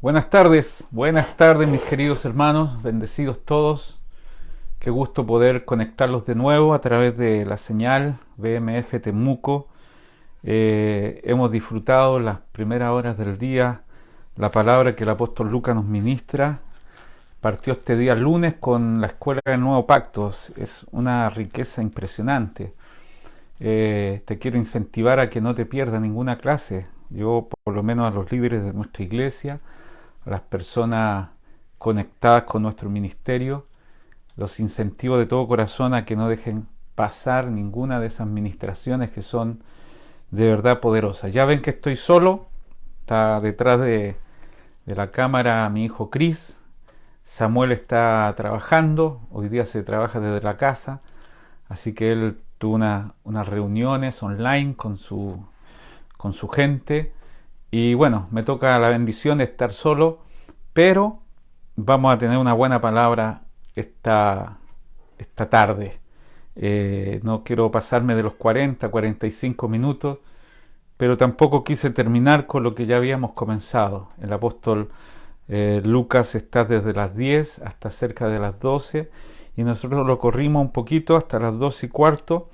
buenas tardes mis queridos hermanos, bendecidos todos. Qué gusto poder conectarlos de nuevo a través de la señal BMF Temuco. Hemos disfrutado las primeras horas del día, la palabra que el apóstol Lucas nos ministra. Partió este día lunes con la Escuela del Nuevo Pacto. Es una riqueza impresionante. Te quiero incentivar a que no te pierdas ninguna clase. Yo, por lo menos a los líderes de nuestra iglesia, a las personas conectadas con nuestro ministerio, los incentivo de todo corazón a que no dejen pasar ninguna de esas ministraciones que son de verdad poderosas. Ya ven que estoy solo, está detrás de la cámara mi hijo Chris. Samuel está trabajando, hoy día se trabaja desde la casa, así que él tuvo unas reuniones online con su gente. Y bueno, me toca la bendición de estar solo, pero vamos a tener una buena palabra esta tarde. No quiero pasarme de los 45 minutos, pero tampoco quise terminar con lo que ya habíamos comenzado. El apóstol Lucas está desde las 10 hasta cerca de las 12 y nosotros lo corrimos un poquito hasta las 12:15,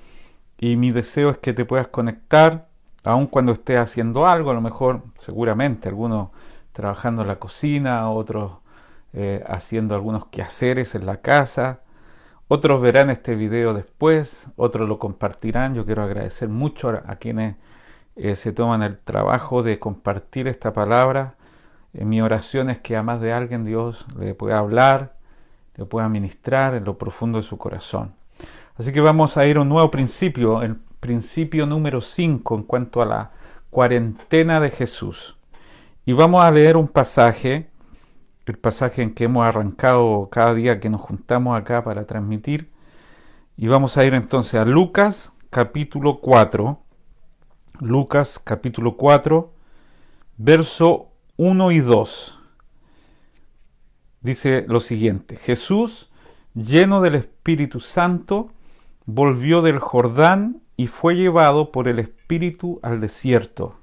y mi deseo es que te puedas conectar aun cuando estés haciendo algo, a lo mejor, seguramente, algunos trabajando en la cocina, otros haciendo algunos quehaceres en la casa, otros verán este video después, otros lo compartirán. Yo quiero agradecer mucho a quienes se toman el trabajo de compartir esta palabra. Mi oración es que a más de alguien Dios le pueda hablar, le pueda ministrar en lo profundo de su corazón. Así que vamos a ir a un nuevo principio, el principio número 5 en cuanto a la cuarentena de Jesús. Y vamos a leer un pasaje, el pasaje en que hemos arrancado cada día que nos juntamos acá para transmitir. Y vamos a ir entonces a Lucas capítulo 4. Lucas capítulo 4, verso 1 y 2. Dice lo siguiente: Jesús, lleno del Espíritu Santo, volvió del Jordán y fue llevado por el Espíritu al desierto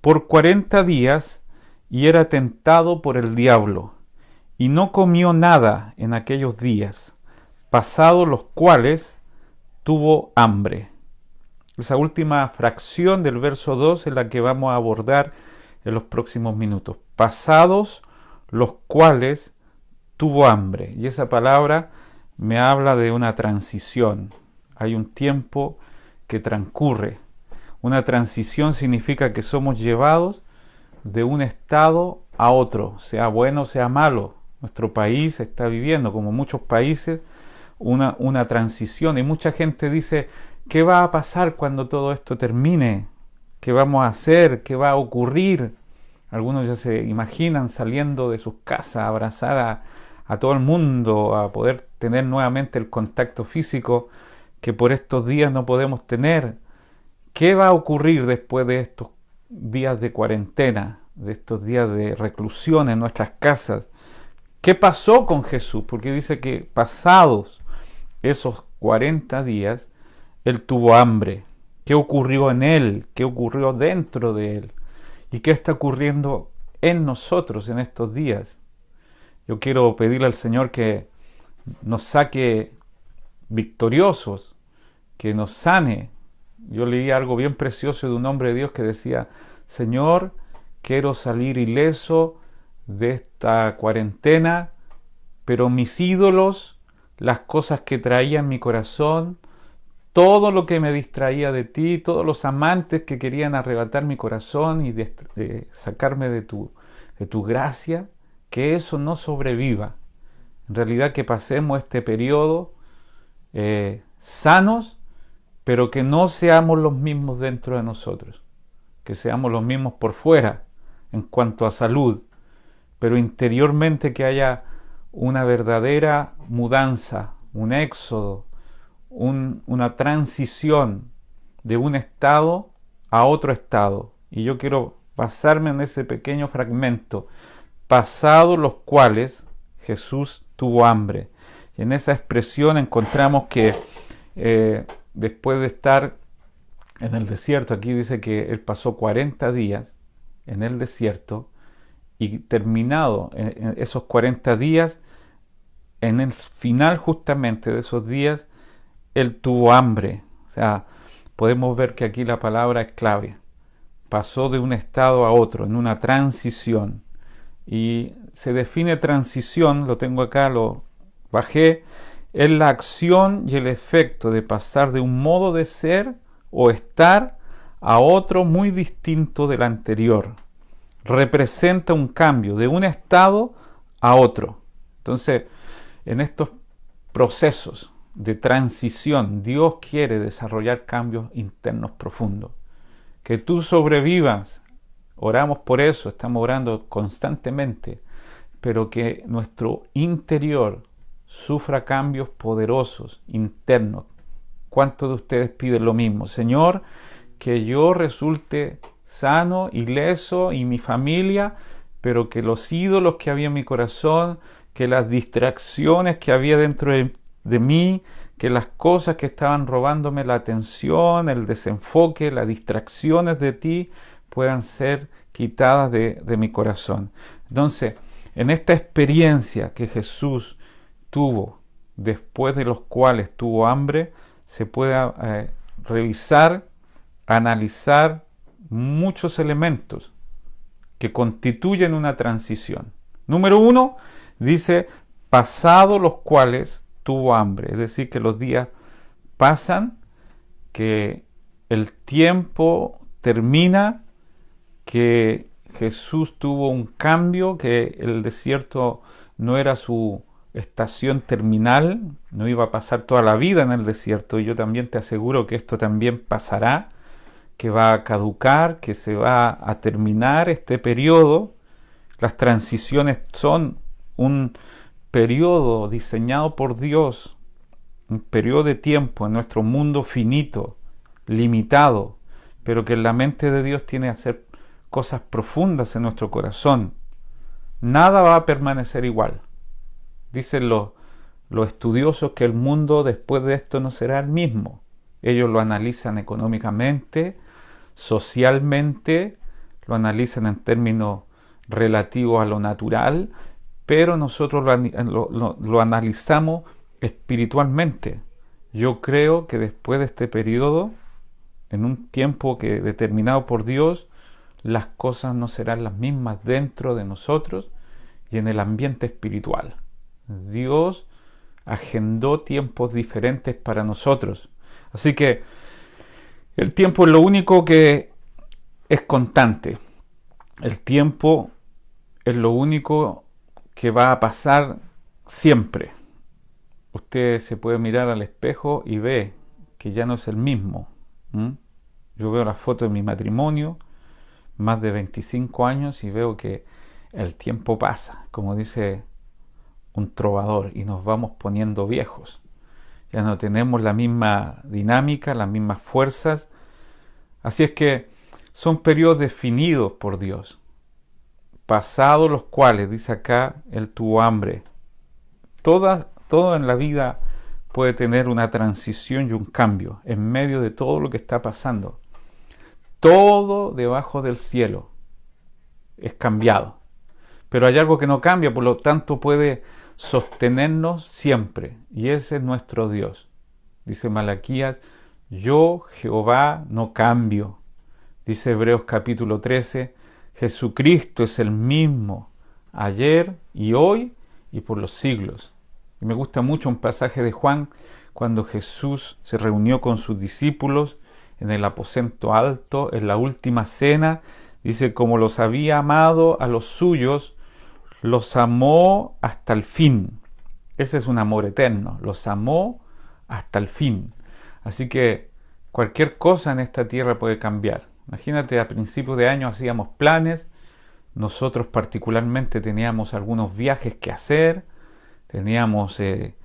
por 40 días, y era tentado por el diablo, y no comió nada en aquellos días, pasados los cuales tuvo hambre. Esa última fracción del verso 2 es la que vamos a abordar en los próximos minutos. Pasados los cuales tuvo hambre. Y esa palabra me habla de una transición. Hay un tiempo que transcurre. Una transición significa que somos llevados de un estado a otro, sea bueno o sea malo. Nuestro país está viviendo, como muchos países, una transición. Y mucha gente dice: ¿qué va a pasar cuando todo esto termine? ¿Qué vamos a hacer? ¿Qué va a ocurrir? Algunos ya se imaginan saliendo de sus casas a abrazar a todo el mundo, a poder tener nuevamente el contacto físico que por estos días no podemos tener. ¿Qué va a ocurrir después de estos días de cuarentena, de estos días de reclusión en nuestras casas? ¿Qué pasó con Jesús? Porque dice que pasados esos 40 días, Él tuvo hambre. ¿Qué ocurrió en Él? ¿Qué ocurrió dentro de Él? ¿Y qué está ocurriendo en nosotros en estos días? Yo quiero pedirle al Señor que nos saque victoriosos, que nos sane. Yo leí algo bien precioso de un hombre de Dios que decía: Señor, quiero salir ileso de esta cuarentena, pero mis ídolos, las cosas que traía en mi corazón, todo lo que me distraía de ti, todos los amantes que querían arrebatar mi corazón y de sacarme de tu gracia, que eso no sobreviva. En realidad, que pasemos este periodo sanos, pero que no seamos los mismos dentro de nosotros, que seamos los mismos por fuera en cuanto a salud, pero interiormente que haya una verdadera mudanza, un éxodo, una transición de un estado a otro estado. Y yo quiero basarme en ese pequeño fragmento: pasados los cuales Jesús tuvo hambre. Y en esa expresión encontramos que después de estar en el desierto, aquí dice que Él pasó 40 días en el desierto y terminado en esos 40 días, en el final justamente de esos días, él tuvo hambre. O sea, podemos ver que aquí la palabra es clave. Pasó de un estado a otro, en una transición. Y se define transición, lo tengo acá, lo bajé, es la acción y el efecto de pasar de un modo de ser o estar a otro muy distinto del anterior. Representa un cambio de un estado a otro. Entonces, en estos procesos de transición, Dios quiere desarrollar cambios internos profundos. Que tú sobrevivas, oramos por eso, estamos orando constantemente, pero que nuestro interior sufra cambios poderosos, internos. ¿Cuántos de ustedes piden lo mismo? Señor, que yo resulte sano, ileso y mi familia, pero que los ídolos que había en mi corazón, que las distracciones que había dentro de mí, que las cosas que estaban robándome la atención, el desenfoque, las distracciones de ti, puedan ser quitadas de mi corazón. Entonces, en esta experiencia que Jesús tuvo, después de los cuales tuvo hambre, se puede revisar, analizar muchos elementos que constituyen una transición. Número 1, dice, pasado los cuales tuvo hambre, es decir, que los días pasan, que el tiempo termina, que Jesús tuvo un cambio, que el desierto no era su estación terminal, no iba a pasar toda la vida en el desierto, y yo también te aseguro que esto también pasará, que va a caducar, que se va a terminar este periodo. Las transiciones son un periodo diseñado por Dios, un periodo de tiempo en nuestro mundo finito, limitado, pero que en la mente de Dios tiene que hacer cosas profundas en nuestro corazón. Nada va a permanecer igual. Dicen los estudiosos que el mundo después de esto no será el mismo. Ellos lo analizan económicamente, socialmente, lo analizan en términos relativos a lo natural, pero nosotros lo analizamos espiritualmente. Yo creo que después de este periodo, en un tiempo determinado por Dios, las cosas no serán las mismas dentro de nosotros y en el ambiente espiritual. Dios agendó tiempos diferentes para nosotros. Así que el tiempo es lo único que es constante. El tiempo es lo único que va a pasar siempre. Usted se puede mirar al espejo y ve que ya no es el mismo. Yo veo la foto de mi matrimonio, más de 25 años, y veo que el tiempo pasa, como dice un trovador, y nos vamos poniendo viejos. Ya no tenemos la misma dinámica, las mismas fuerzas. Así es que son periodos definidos por Dios, pasados los cuales, dice acá, Él tuvo hambre. Todo en la vida puede tener una transición y un cambio en medio de todo lo que está pasando. Todo debajo del cielo es cambiado. Pero hay algo que no cambia, por lo tanto puede sostenernos siempre. Y ese es nuestro Dios. Dice Malaquías, yo Jehová no cambio. Dice Hebreos capítulo 13, Jesucristo es el mismo ayer y hoy y por los siglos. Y me gusta mucho un pasaje de Juan cuando Jesús se reunió con sus discípulos en el aposento alto, en la última cena. Dice, como los había amado a los suyos, los amó hasta el fin. Ese es un amor eterno, los amó hasta el fin. Así que cualquier cosa en esta tierra puede cambiar. Imagínate, a principios de año hacíamos planes, nosotros particularmente teníamos algunos viajes que hacer, teníamos en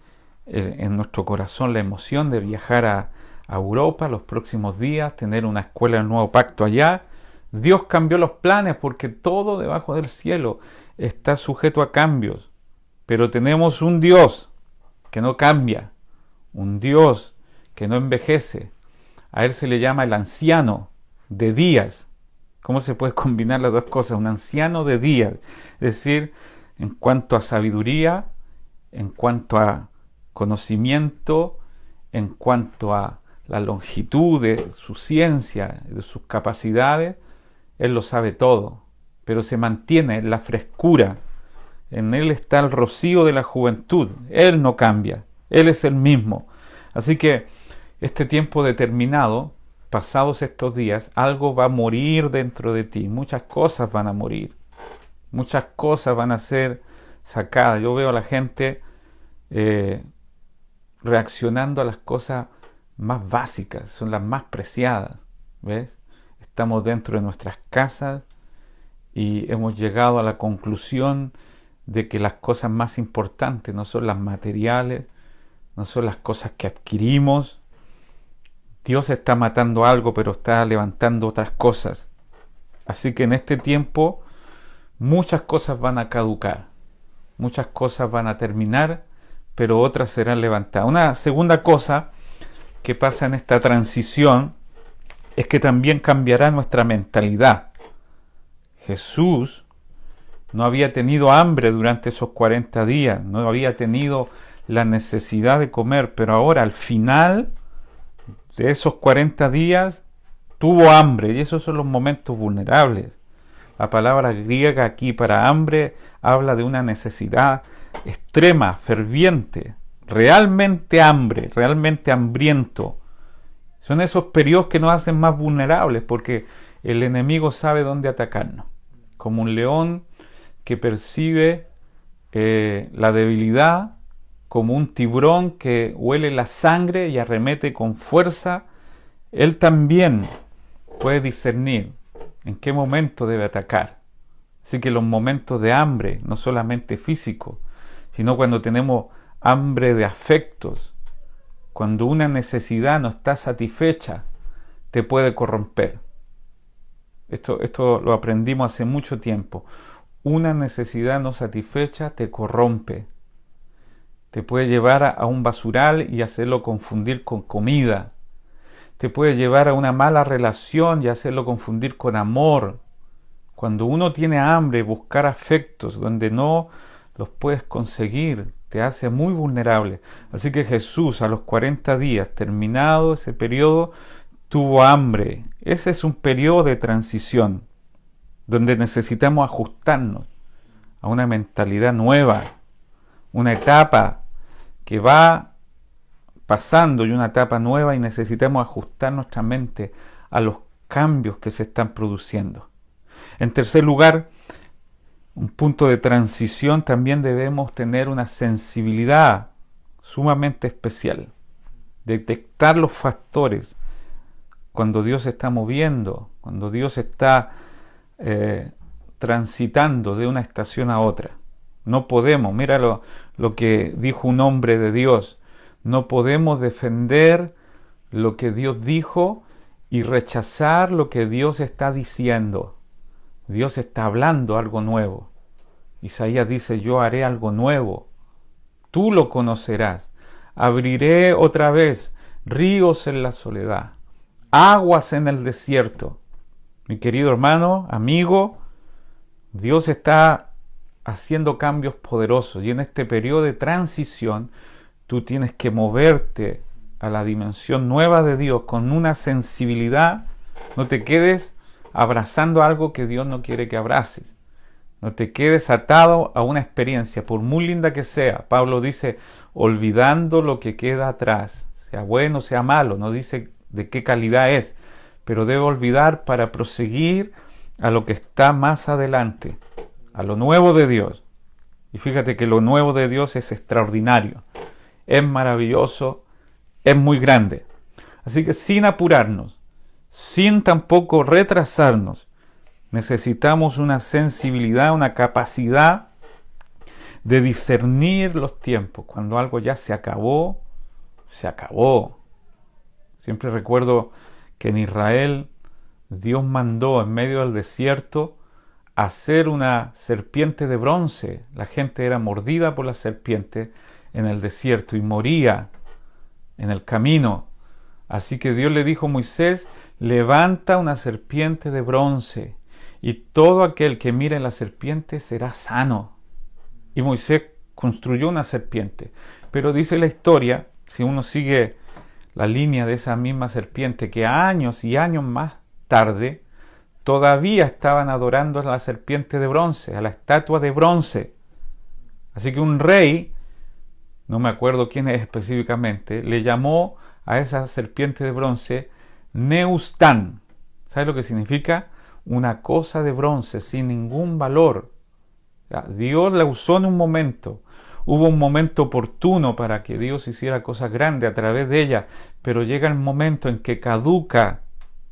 nuestro corazón la emoción de viajar a Europa los próximos días, tener una escuela del Nuevo Pacto allá. Dios cambió los planes porque todo debajo del cielo está sujeto a cambios, pero tenemos un Dios que no cambia, un Dios que no envejece. A Él se le llama el anciano de días, ¿Cómo se puede combinar las dos cosas? Un anciano de día, es decir, en cuanto a sabiduría, en cuanto a conocimiento, en cuanto a la longitud de su ciencia, de sus capacidades, él lo sabe todo, pero se mantiene en la frescura. En él está el rocío de la juventud. Él no cambia, él es el mismo. Así que este tiempo determinado, pasados estos días, algo va a morir dentro de ti. Muchas cosas van a morir. Muchas cosas van a ser sacadas. Yo veo a la gente reaccionando a las cosas más básicas, son las más preciadas. ¿Ves? Estamos dentro de nuestras casas y hemos llegado a la conclusión de que las cosas más importantes no son las materiales, no son las cosas que adquirimos. Dios está matando algo, pero está levantando otras cosas. Así que en este tiempo muchas cosas van a caducar, muchas cosas van a terminar, pero otras serán levantadas. Una segunda cosa que pasa en esta transición es que también cambiará nuestra mentalidad. Jesús no había tenido hambre durante esos 40 días, no había tenido la necesidad de comer, pero ahora al final de esos 40 días tuvo hambre, y esos son los momentos vulnerables. La palabra griega aquí para hambre habla de una necesidad extrema, ferviente, realmente hambre, realmente hambriento. Son esos periodos que nos hacen más vulnerables porque el enemigo sabe dónde atacarnos. Como un león que percibe la debilidad, como un tiburón que huele la sangre y arremete con fuerza, él también puede discernir en qué momento debe atacar. Así que los momentos de hambre, no solamente físico, sino cuando tenemos hambre de afectos, cuando una necesidad no está satisfecha, te puede corromper. Esto lo aprendimos hace mucho tiempo. Una necesidad no satisfecha te corrompe. Te puede llevar a un basural y hacerlo confundir con comida. Te puede llevar a una mala relación y hacerlo confundir con amor. Cuando uno tiene hambre, buscar afectos donde no los puedes conseguir, te hace muy vulnerable. Así que Jesús a los 40 días, terminado ese periodo, tuvo hambre. Ese es un periodo de transición, donde necesitamos ajustarnos a una mentalidad nueva, una etapa que va pasando y una etapa nueva, y necesitamos ajustar nuestra mente a los cambios que se están produciendo. En tercer lugar, un punto de transición, también debemos tener una sensibilidad sumamente especial, detectar los factores cuando Dios se está moviendo, cuando Dios está transitando de una estación a otra. No podemos, mira lo que dijo un hombre de Dios, no podemos defender lo que Dios dijo y rechazar lo que Dios está diciendo. Dios está hablando algo nuevo. Isaías dice, yo haré algo nuevo, tú lo conocerás, abriré otra vez ríos en la soledad, aguas en el desierto. Mi querido hermano, amigo, Dios está haciendo cambios poderosos, y en este periodo de transición tú tienes que moverte a la dimensión nueva de Dios con una sensibilidad. No te quedes abrazando algo que Dios no quiere que abraces. No te quedes atado a una experiencia, por muy linda que sea. Pablo dice, olvidando lo que queda atrás, sea bueno, sea malo, no dice de qué calidad es, pero debe olvidar para proseguir a lo que está más adelante, a lo nuevo de Dios. Y fíjate que lo nuevo de Dios es extraordinario, es maravilloso, es muy grande. Así que sin apurarnos, sin tampoco retrasarnos, necesitamos una sensibilidad, una capacidad de discernir los tiempos. Cuando algo ya se acabó, se acabó. Siempre recuerdo que en Israel Dios mandó en medio del desierto hacer una serpiente de bronce. La gente era mordida por la serpiente en el desierto y moría en el camino. Así que Dios le dijo a Moisés, levanta una serpiente de bronce, y todo aquel que mire la serpiente será sano. Y Moisés construyó una serpiente. Pero dice la historia, si uno sigue la línea de esa misma serpiente, que años y años más tarde, todavía estaban adorando a la serpiente de bronce, a la estatua de bronce. Así que un rey, no me acuerdo quién es específicamente, le llamó a esa serpiente de bronce Neustán. ¿Sabe lo que significa? Una cosa de bronce sin ningún valor. Dios la usó en un momento. Hubo un momento oportuno para que Dios hiciera cosas grandes a través de ella, pero llega el momento en que caduca,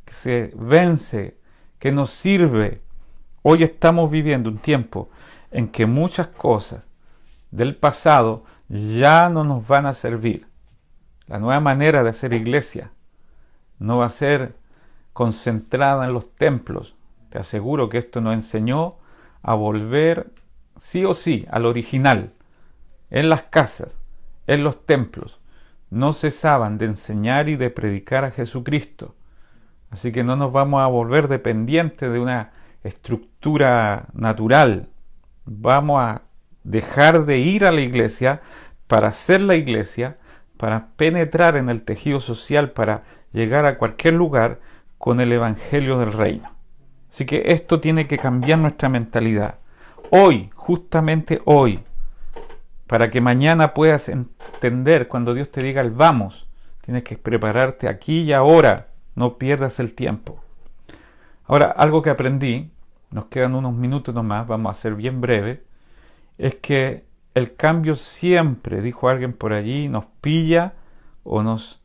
que se vence, que no sirve. Hoy estamos viviendo un tiempo en que muchas cosas del pasado ya no nos van a servir. La nueva manera de hacer iglesia no va a ser concentrada en los templos. Te aseguro que esto nos enseñó a volver sí o sí al original. En las casas, en los templos, no cesaban de enseñar y de predicar a Jesucristo. Así que no nos vamos a volver dependientes de una estructura natural. Vamos a dejar de ir a la iglesia para hacer la iglesia, para penetrar en el tejido social, para llegar a cualquier lugar con el evangelio del reino. Así que esto tiene que cambiar nuestra mentalidad. Hoy, justamente hoy, para que mañana puedas entender cuando Dios te diga el vamos, tienes que prepararte aquí y ahora, no pierdas el tiempo. Ahora, algo que aprendí, nos quedan unos minutos nomás, vamos a ser bien breve, es que el cambio siempre, dijo alguien por allí, nos pilla o nos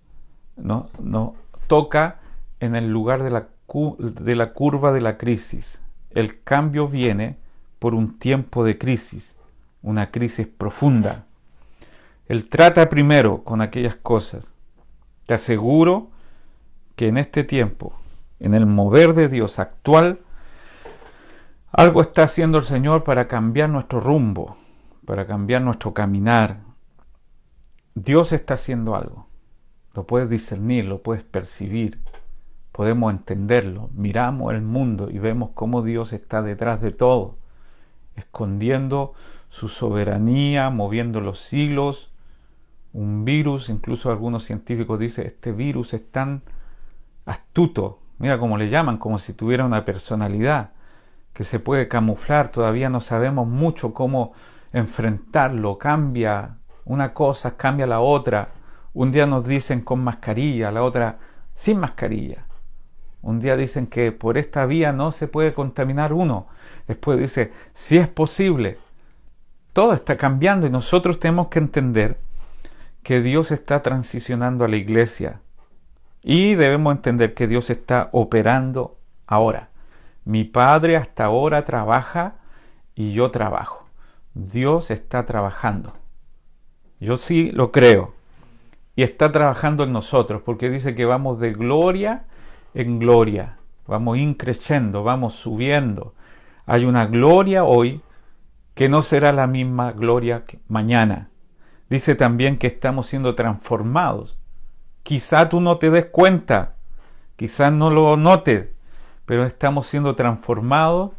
toca en el lugar de la curva de la crisis. El cambio viene por un tiempo de crisis, una crisis profunda. Él trata primero con aquellas cosas. Te aseguro que en este tiempo, en el mover de Dios actual, algo está haciendo el Señor para cambiar nuestro rumbo, para cambiar nuestro caminar. Dios está haciendo algo. Lo puedes discernir, lo puedes percibir, podemos entenderlo. Miramos el mundo y vemos cómo Dios está detrás de todo, escondiendo su soberanía, moviendo los hilos. Un virus, incluso algunos científicos dicen, este virus es tan astuto, mira cómo le llaman, como si tuviera una personalidad, que se puede camuflar, todavía no sabemos mucho cómo enfrentarlo, cambia una cosa, cambia la otra. Un día nos dicen con mascarilla, la otra sin mascarilla. Un día dicen que por esta vía no se puede contaminar uno. Después dice, si es posible. Todo está cambiando y nosotros tenemos que entender que Dios está transicionando a la iglesia. Y debemos entender que Dios está operando ahora. Mi Padre hasta ahora trabaja y yo trabajo. Dios está trabajando. Yo sí lo creo. Y está trabajando en nosotros, porque dice que vamos de gloria en gloria. Vamos increciendo, vamos subiendo. Hay una gloria hoy que no será la misma gloria que mañana. Dice también que estamos siendo transformados. Quizá tú no te des cuenta, quizás no lo notes, pero estamos siendo transformados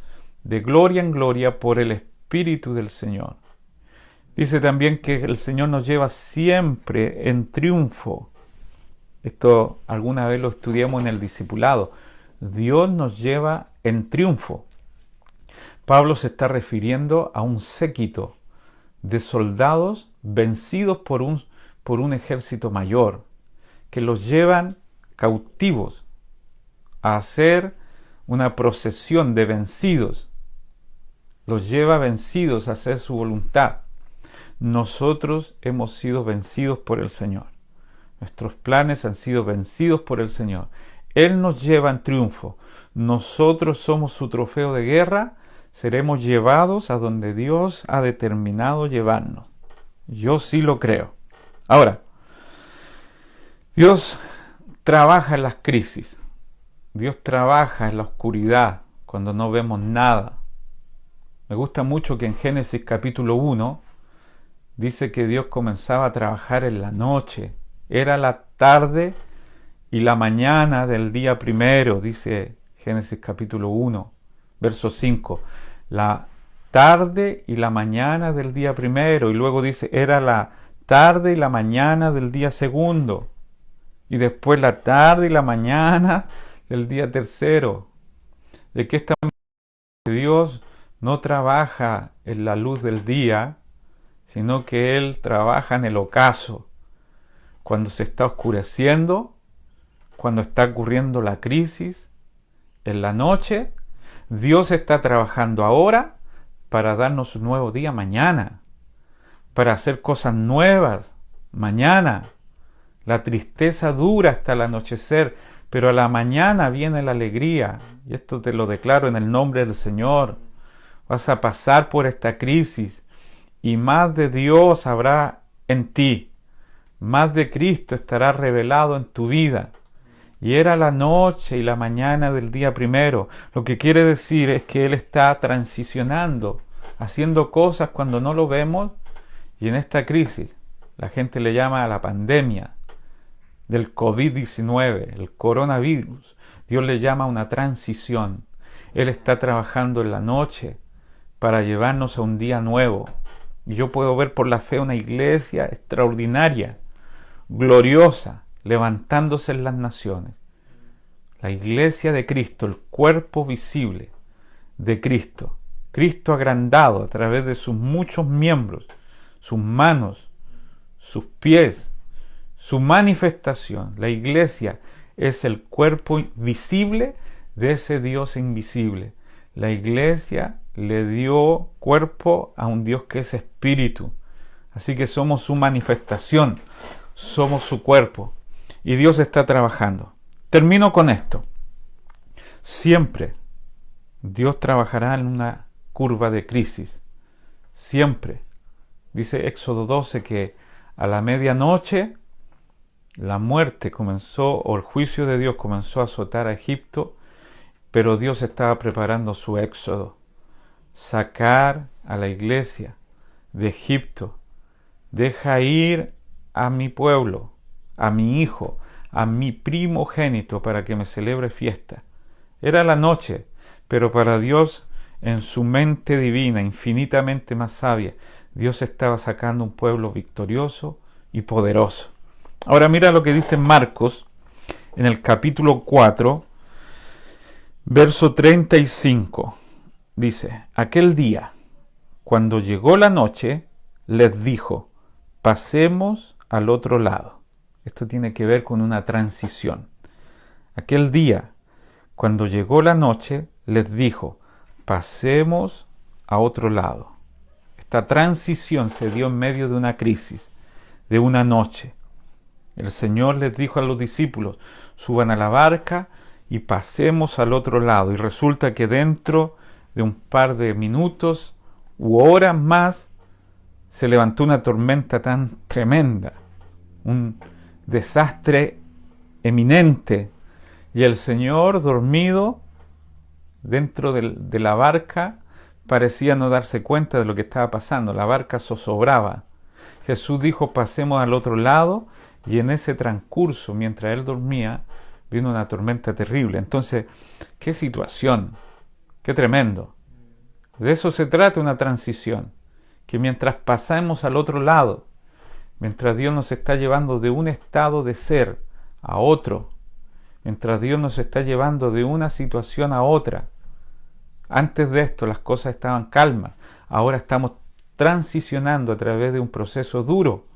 de gloria en gloria por el Espíritu del Señor. Dice también que el Señor nos lleva siempre en triunfo. Esto alguna vez lo estudiamos en el discipulado. Dios nos lleva en triunfo. Pablo se está refiriendo a un séquito de soldados vencidos por un ejército mayor, que los llevan cautivos a hacer una procesión de vencidos. Los lleva vencidos a hacer su voluntad. Nosotros hemos sido vencidos por el Señor. Nuestros planes han sido vencidos por el Señor. Él nos lleva en triunfo. Nosotros somos su trofeo de guerra. Seremos llevados a donde Dios ha determinado llevarnos. Yo sí lo creo. Ahora, Dios trabaja en las crisis. Dios trabaja en la oscuridad, cuando no vemos nada. Me gusta mucho que en Génesis capítulo 1 dice que Dios comenzaba a trabajar en la noche. Era la tarde y la mañana del día primero, dice Génesis capítulo 1, verso 5. La tarde y la mañana del día primero. Y luego dice, era la tarde y la mañana del día segundo. Y después la tarde y la mañana del día tercero. ¿De qué está hablando? Dios no trabaja en la luz del día, sino que Él trabaja en el ocaso. Cuando se está oscureciendo, cuando está ocurriendo la crisis, en la noche, Dios está trabajando ahora para darnos un nuevo día mañana, para hacer cosas nuevas mañana. La tristeza dura hasta el anochecer, pero a la mañana viene la alegría. Y esto te lo declaro en el nombre del Señor. Vas a pasar por esta crisis y más de Dios habrá en ti. Más de Cristo estará revelado en tu vida. Y era la noche y la mañana del día primero. Lo que quiere decir es que Él está transicionando, haciendo cosas cuando no lo vemos. Y en esta crisis, la gente le llama a la pandemia del COVID-19, el coronavirus. Dios le llama una transición. Él está trabajando en la noche para llevarnos a un día nuevo. Y yo puedo ver por la fe una iglesia extraordinaria, gloriosa, levantándose en las naciones. La iglesia de Cristo, el cuerpo visible de Cristo. Cristo agrandado a través de sus muchos miembros, sus manos, sus pies, su manifestación. La iglesia es el cuerpo visible de ese Dios invisible. La iglesia le dio cuerpo a un Dios que es espíritu. Así que somos su manifestación, somos su cuerpo. Y Dios está trabajando. Termino con esto. Siempre Dios trabajará en una curva de crisis. Siempre. Dice Éxodo 12 que a la medianoche la muerte comenzó, o el juicio de Dios comenzó a azotar a Egipto, pero Dios estaba preparando su éxodo. Sacar a la iglesia de Egipto. Deja ir a mi pueblo, a mi hijo, a mi primogénito para que me celebre fiesta. Era la noche, pero para Dios, en su mente divina, infinitamente más sabia, Dios estaba sacando un pueblo victorioso y poderoso. Ahora mira lo que dice Marcos en el capítulo 4, verso 35. Dice, aquel día, cuando llegó la noche, les dijo, pasemos al otro lado. Esto tiene que ver con una transición. Aquel día, cuando llegó la noche, les dijo, pasemos a otro lado. Esta transición se dio en medio de una crisis, de una noche. El Señor les dijo a los discípulos, suban a la barca y pasemos al otro lado. Y resulta que dentro de un par de minutos u horas más se levantó una tormenta tan tremenda, un desastre eminente. Y el Señor, dormido dentro de la barca, parecía no darse cuenta de lo que estaba pasando. La barca zozobraba. Jesús dijo, pasemos al otro lado, y en ese transcurso, mientras él dormía, vino una tormenta terrible. Entonces, qué situación, qué tremendo. De eso se trata una transición, que mientras pasamos al otro lado, mientras Dios nos está llevando de un estado de ser a otro, mientras Dios nos está llevando de una situación a otra. Antes de esto las cosas estaban calmas, ahora estamos transicionando a través de un proceso duro,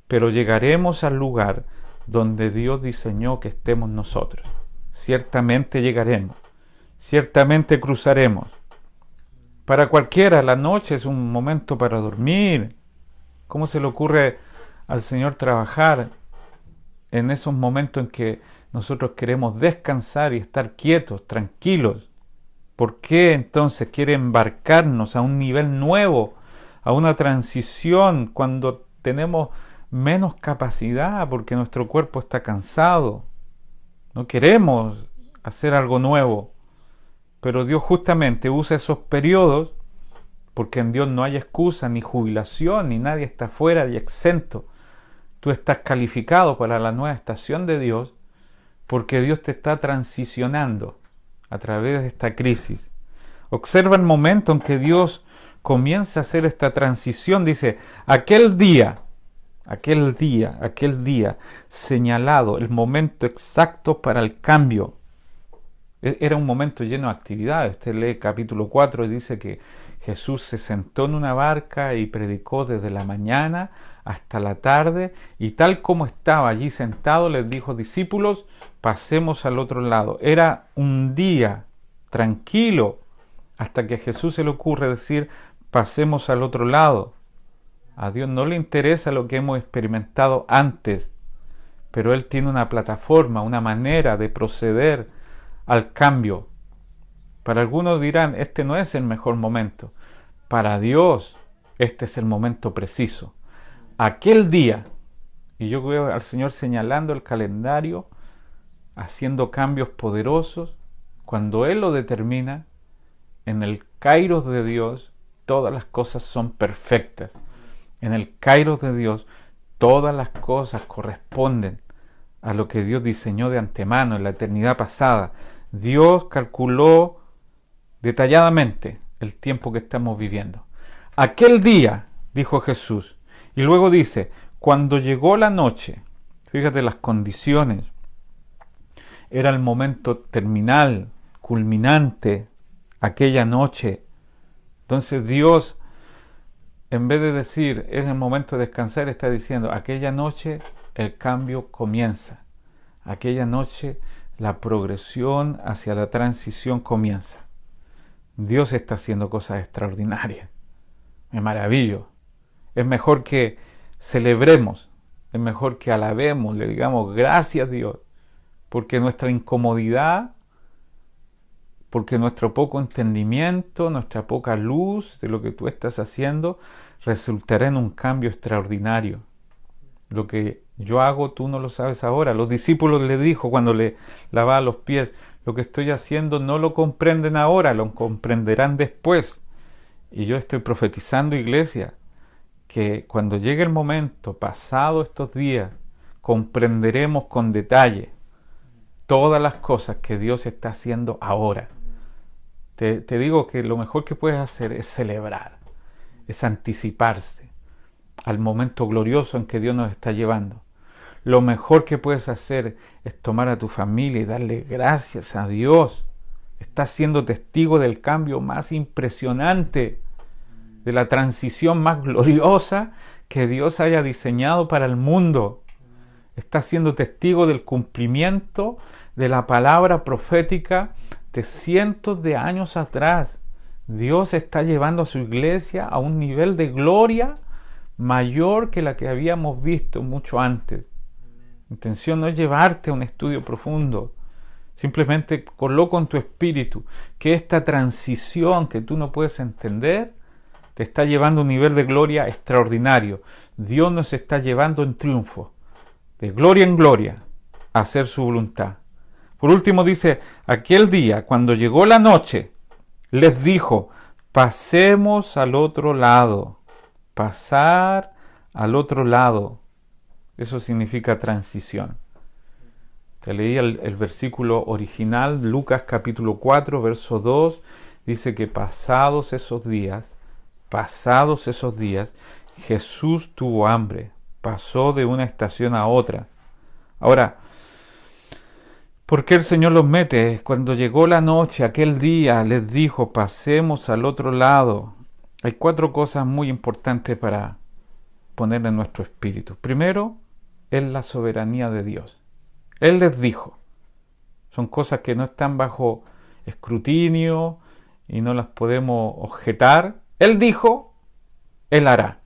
pero llegaremos al lugar donde Dios diseñó que estemos nosotros. Ciertamente llegaremos, ciertamente cruzaremos. Para cualquiera, la noche es un momento para dormir. ¿Cómo se le ocurre al Señor trabajar en esos momentos en que nosotros queremos descansar y estar quietos, tranquilos? ¿Por qué entonces quiere embarcarnos a un nivel nuevo, a una transición cuando tenemos menos capacidad porque nuestro cuerpo está cansado? No queremos hacer algo nuevo, pero Dios justamente usa esos periodos porque en Dios no hay excusa ni jubilación, ni nadie está fuera y exento. Tú estás calificado para la nueva estación de Dios, porque Dios te está transicionando a través de esta crisis. Observa el momento en que Dios comienza a hacer esta transición. Dice, aquel día señalado, el momento exacto para el cambio. Era un momento lleno de actividades. Usted lee capítulo 4 y dice que Jesús se sentó en una barca y predicó desde la mañana hasta la tarde, y tal como estaba allí sentado, les dijo, discípulos, pasemos al otro lado. Era un día tranquilo hasta que a Jesús se le ocurre decir, pasemos al otro lado. A Dios no le interesa lo que hemos experimentado antes, pero Él tiene una plataforma, una manera de proceder al cambio. Para algunos dirán, este no es el mejor momento. Para Dios, este es el momento preciso. Aquel día, y yo veo al Señor señalando el calendario, haciendo cambios poderosos, cuando Él lo determina, en el kairos de Dios, todas las cosas son perfectas. En el kairos de Dios, todas las cosas corresponden a lo que Dios diseñó de antemano en la eternidad pasada. Dios calculó detalladamente el tiempo que estamos viviendo. Aquel día, dijo Jesús, y luego dice, cuando llegó la noche, fíjate las condiciones, era el momento terminal, culminante, aquella noche. Entonces Dios, en vez de decir, es el momento de descansar, está diciendo, aquella noche el cambio comienza. Aquella noche la progresión hacia la transición comienza. Dios está haciendo cosas extraordinarias. Me maravillo. Es mejor que celebremos, es mejor que alabemos, le digamos gracias Dios, porque nuestra incomodidad, porque nuestro poco entendimiento, nuestra poca luz de lo que tú estás haciendo, resultará en un cambio extraordinario. Lo que yo hago, tú no lo sabes ahora. Los discípulos le dijo cuando le lavaba los pies, lo que estoy haciendo no lo comprenden ahora, lo comprenderán después. Y yo estoy profetizando, iglesia, que cuando llegue el momento, pasado estos días, comprenderemos con detalle todas las cosas que Dios está haciendo ahora. Te digo que lo mejor que puedes hacer es celebrar, es anticiparse al momento glorioso en que Dios nos está llevando. Lo mejor que puedes hacer es tomar a tu familia y darle gracias a Dios. Estás siendo testigo del cambio más impresionante, de la transición más gloriosa que Dios haya diseñado para el mundo. Estás siendo testigo del cumplimiento de la palabra profética de cientos de años atrás. Dios está llevando a su iglesia a un nivel de gloria mayor que la que habíamos visto mucho antes. La intención no es llevarte a un estudio profundo. Simplemente coloco en tu espíritu que esta transición que tú no puedes entender te está llevando a un nivel de gloria extraordinario. Dios nos está llevando en triunfo, de gloria en gloria, a hacer su voluntad. Por último dice, aquel día, cuando llegó la noche, les dijo, pasemos al otro lado. Pasar al otro lado. Eso significa transición. Te leí el versículo original, Lucas capítulo 4, verso 2, dice que pasados esos días, Jesús tuvo hambre, pasó de una estación a otra. Ahora, ¿por qué el Señor los mete? Cuando llegó la noche, aquel día, les dijo, pasemos al otro lado. Hay 4 cosas muy importantes para poner en nuestro espíritu. Primero, es la soberanía de Dios. Él les dijo. Son cosas que no están bajo escrutinio y no las podemos objetar. Él dijo, Él hará.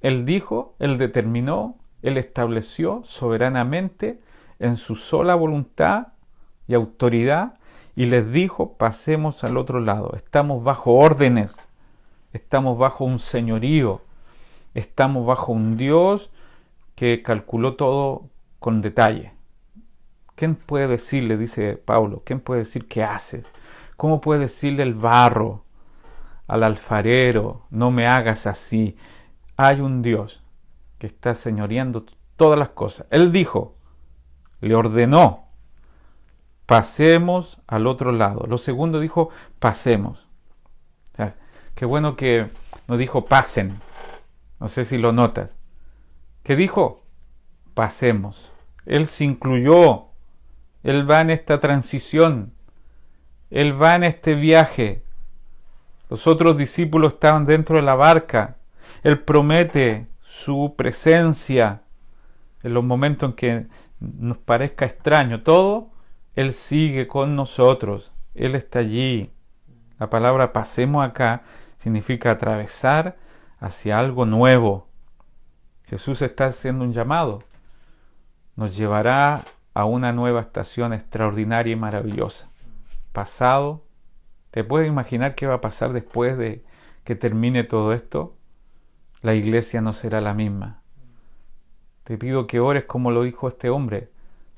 Él dijo, Él determinó, Él estableció soberanamente en su sola voluntad y autoridad y les dijo, pasemos al otro lado. Estamos bajo órdenes, estamos bajo un señorío, estamos bajo un Dios que calculó todo con detalle. ¿Quién puede decirle, dice Pablo, quién puede decir qué haces? ¿Cómo puede decirle el barro al alfarero, no me hagas así? Hay un Dios que está señoreando todas las cosas. Él dijo, le ordenó, pasemos al otro lado. Lo segundo dijo, pasemos. O sea, qué bueno que no dijo pasen. No sé si lo notas. ¿Qué dijo? Pasemos. Él se incluyó. Él va en esta transición. Él va en este viaje. Los otros discípulos estaban dentro de la barca. Él promete su presencia en los momentos en que nos parezca extraño todo. Él sigue con nosotros. Él está allí. La palabra pasemos acá significa atravesar hacia algo nuevo. Jesús está haciendo un llamado. Nos llevará a una nueva estación extraordinaria y maravillosa. Pasado. ¿Te puedes imaginar qué va a pasar después de que termine todo esto? La iglesia no será la misma. Te pido que ores como lo dijo este hombre.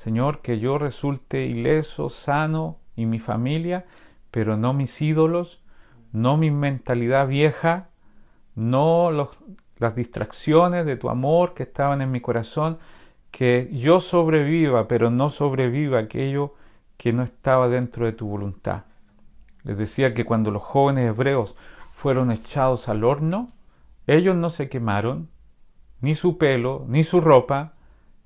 Señor, que yo resulte ileso, sano y mi familia, pero no mis ídolos, no mi mentalidad vieja, no las distracciones de tu amor que estaban en mi corazón, que yo sobreviva, pero no sobreviva aquello que no estaba dentro de tu voluntad. Les decía que cuando los jóvenes hebreos fueron echados al horno, ellos no se quemaron, ni su pelo, ni su ropa,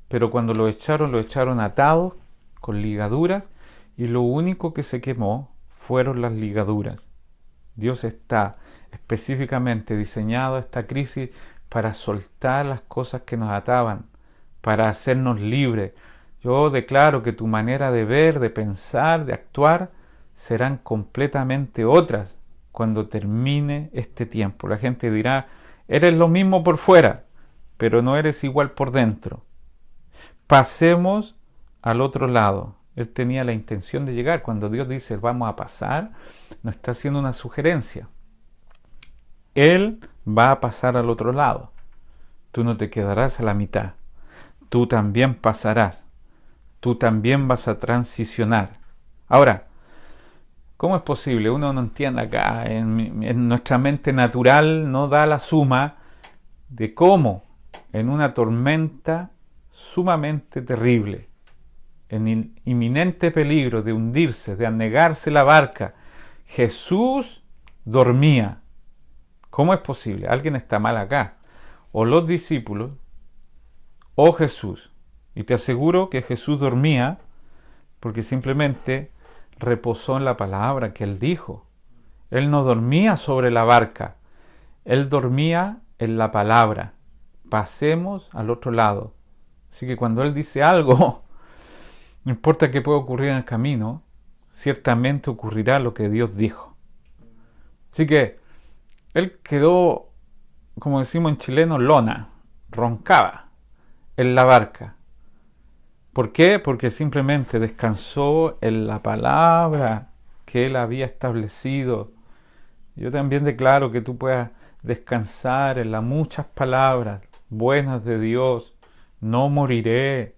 pero cuando lo echaron atados con ligaduras, y lo único que se quemó fueron las ligaduras. Dios está específicamente diseñado esta crisis para soltar las cosas que nos ataban, para hacernos libres. Yo declaro que tu manera de ver, de pensar, de actuar, serán completamente otras cuando termine este tiempo. La gente dirá, eres lo mismo por fuera, pero no eres igual por dentro. Pasemos al otro lado. Él tenía la intención de llegar. Cuando Dios dice vamos a pasar, no está haciendo una sugerencia. Él va a pasar al otro lado. Tú no te quedarás a la mitad. Tú también pasarás. Tú también vas a transicionar. Ahora, ¿cómo es posible? Uno no entiende acá. En nuestra mente natural no da la suma de cómo en una tormenta sumamente terrible, en inminente peligro de hundirse, de anegarse la barca, Jesús dormía. ¿Cómo es posible? Alguien está mal acá. O los discípulos, o Jesús. Y te aseguro que Jesús dormía porque simplemente reposó en la palabra que Él dijo. Él no dormía sobre la barca. Él dormía en la palabra. Pasemos al otro lado. Así que cuando Él dice algo, no importa qué pueda ocurrir en el camino, ciertamente ocurrirá lo que Dios dijo. Así que Él quedó, como decimos en chileno, lona, roncaba en la barca. ¿Por qué? Porque simplemente descansó en la palabra que Él había establecido. Yo también declaro que tú puedas descansar en las muchas palabras buenas de Dios. No moriré,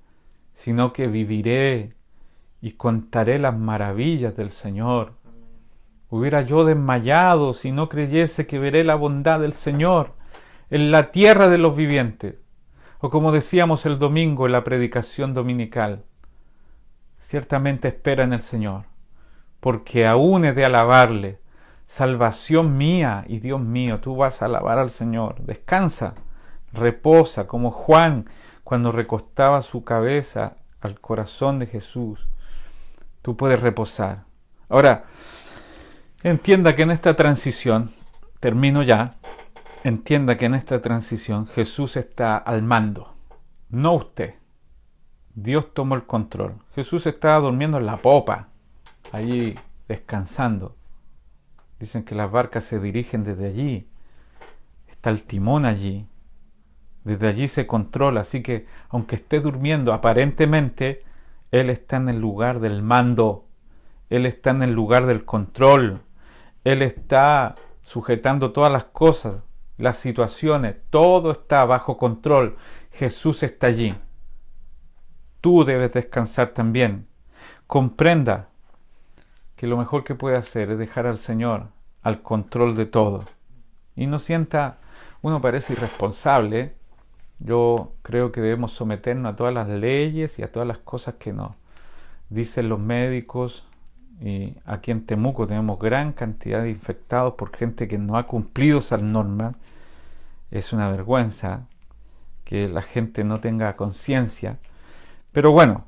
sino que viviré y contaré las maravillas del Señor. Hubiera yo desmayado si no creyese que veré la bondad del Señor en la tierra de los vivientes. O como decíamos el domingo en la predicación dominical, ciertamente espera en el Señor, porque aún he de alabarle, salvación mía y Dios mío, tú vas a alabar al Señor. Descansa, reposa, como Juan cuando recostaba su cabeza al corazón de Jesús. Tú puedes reposar. Ahora, entienda que en esta transición, termino ya, entienda que en esta transición Jesús está al mando, no usted. Dios tomó el control. Jesús estaba durmiendo en la popa, allí descansando. Dicen que las barcas se dirigen desde allí. Está el timón allí. Desde allí se controla. Así que, aunque esté durmiendo, aparentemente, Él está en el lugar del mando. Él está en el lugar del control. Él está sujetando todas las cosas, las situaciones. Todo está bajo control. Jesús está allí. Tú debes descansar también. Comprenda que lo mejor que puede hacer es dejar al Señor al control de todo. Y no sienta, uno parece irresponsable. Yo creo que debemos someternos a todas las leyes y a todas las cosas que nos Dicen los médicos, y aquí en Temuco tenemos gran cantidad de infectados por gente que no ha cumplido esas normas. Es una vergüenza que la gente no tenga conciencia. Pero bueno,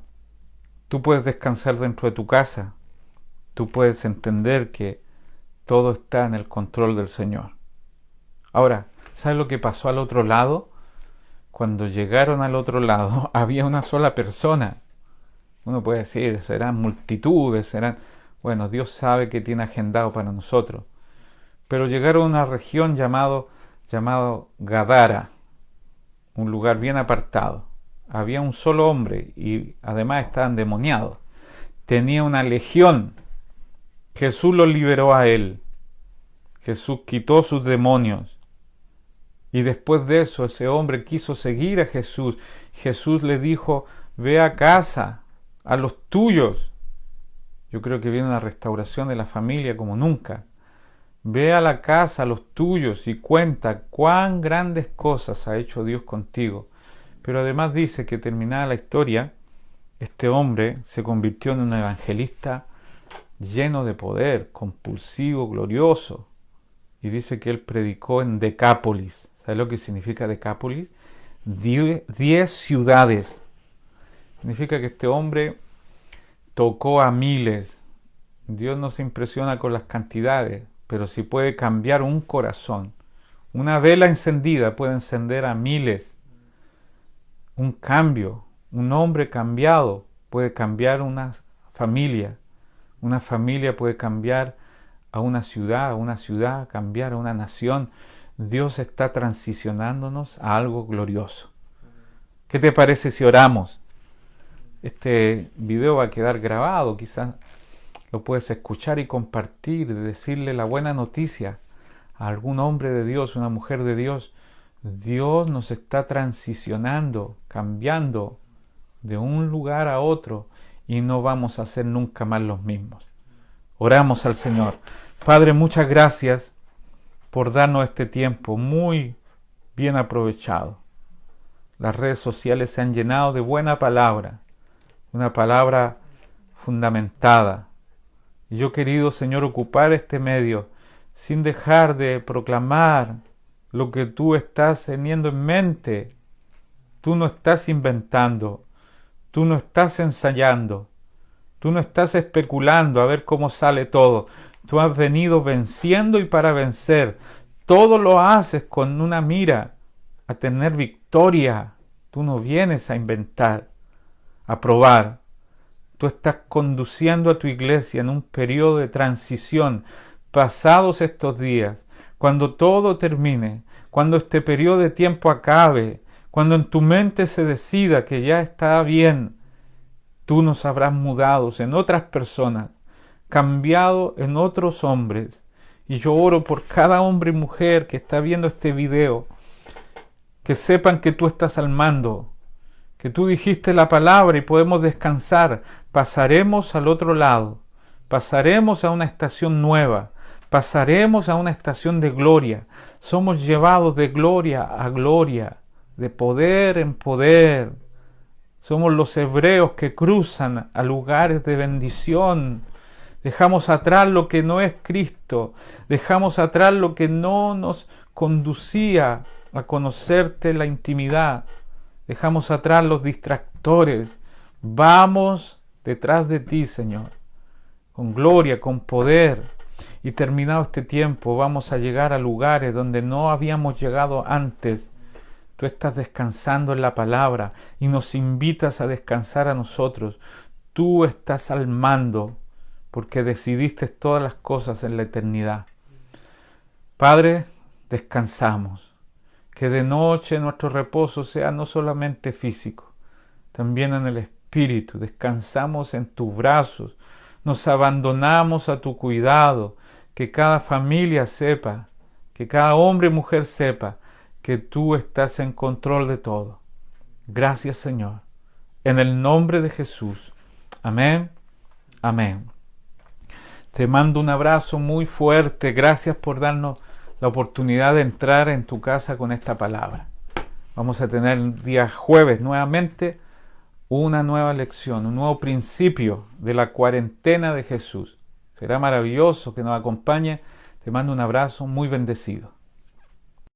tú puedes descansar dentro de tu casa. Tú puedes entender que todo está en el control del Señor. Ahora, ¿sabes lo que pasó al otro lado? Cuando llegaron al otro lado, había una sola persona. Uno puede decir, serán multitudes, serán... Bueno, Dios sabe que tiene agendado para nosotros. Pero llegaron a una región llamado Gadara, un lugar bien apartado. Había un solo hombre y además estaba endemoniado. Tenía una legión. Jesús lo liberó a él. Jesús quitó sus demonios. Y después de eso, ese hombre quiso seguir a Jesús. Jesús le dijo, ve a casa, a los tuyos. Yo creo que viene una restauración de la familia como nunca. Ve a la casa, a los tuyos, y cuenta cuán grandes cosas ha hecho Dios contigo. Pero además dice que terminada la historia, este hombre se convirtió en un evangelista lleno de poder, compulsivo, glorioso. Y dice que él predicó en Decápolis. ¿Sabes lo que significa Decápolis? 10 ciudades. Significa que este hombre tocó a miles. Dios no se impresiona con las cantidades, pero si puede cambiar un corazón. Una vela encendida puede encender a miles. Un cambio, un hombre cambiado puede cambiar una familia. Una familia puede cambiar a una ciudad cambiar a una nación. Dios está transicionándonos a algo glorioso. ¿Qué te parece si oramos? Este video va a quedar grabado, quizás lo puedes escuchar y compartir, decirle la buena noticia a algún hombre de Dios, una mujer de Dios. Dios nos está transicionando, cambiando de un lugar a otro y no vamos a ser nunca más los mismos. Oramos al Señor. Padre, muchas gracias por darnos este tiempo muy bien aprovechado. Las redes sociales se han llenado de buena palabra, una palabra fundamentada. Y yo, querido Señor, ocupar este medio sin dejar de proclamar lo que tú estás teniendo en mente. Tú no estás inventando, tú no estás ensayando, tú no estás especulando a ver cómo sale todo. Tú has venido venciendo y para vencer. Todo lo haces con una mira a tener victoria. Tú no vienes a inventar, a probar. Tú estás conduciendo a tu iglesia en un periodo de transición. Pasados estos días, cuando todo termine, cuando este periodo de tiempo acabe, cuando en tu mente se decida que ya está bien, tú nos habrás mudado en otras personas, cambiado en otros hombres. Y yo oro por cada hombre y mujer que está viendo este video, que sepan que tú estás al mando, que tú dijiste la palabra y podemos descansar. Pasaremos al otro lado, pasaremos a una estación nueva, pasaremos a una estación de gloria. Somos llevados de gloria a gloria, de poder en poder. Somos los hebreos que cruzan a lugares de bendición. Dejamos atrás lo que no es Cristo. Dejamos atrás lo que no nos conducía a conocerte la intimidad. Dejamos atrás los distractores. Vamos detrás de ti, Señor, con gloria, con poder. Y terminado este tiempo, vamos a llegar a lugares donde no habíamos llegado antes. Tú estás descansando en la palabra y nos invitas a descansar a nosotros. Tú estás al mando porque decidiste todas las cosas en la eternidad. Padre, descansamos. Que de noche nuestro reposo sea no solamente físico, también en el espíritu. Descansamos en tus brazos, nos abandonamos a tu cuidado. Que cada familia sepa, que cada hombre y mujer sepa que tú estás en control de todo. Gracias, Señor. En el nombre de Jesús. Amén. Amén. Te mando un abrazo muy fuerte. Gracias por darnos la oportunidad de entrar en tu casa con esta palabra. Vamos a tener el día jueves nuevamente una nueva lección, un nuevo principio de la cuarentena de Jesús. Será maravilloso que nos acompañe. Te mando un abrazo muy bendecido.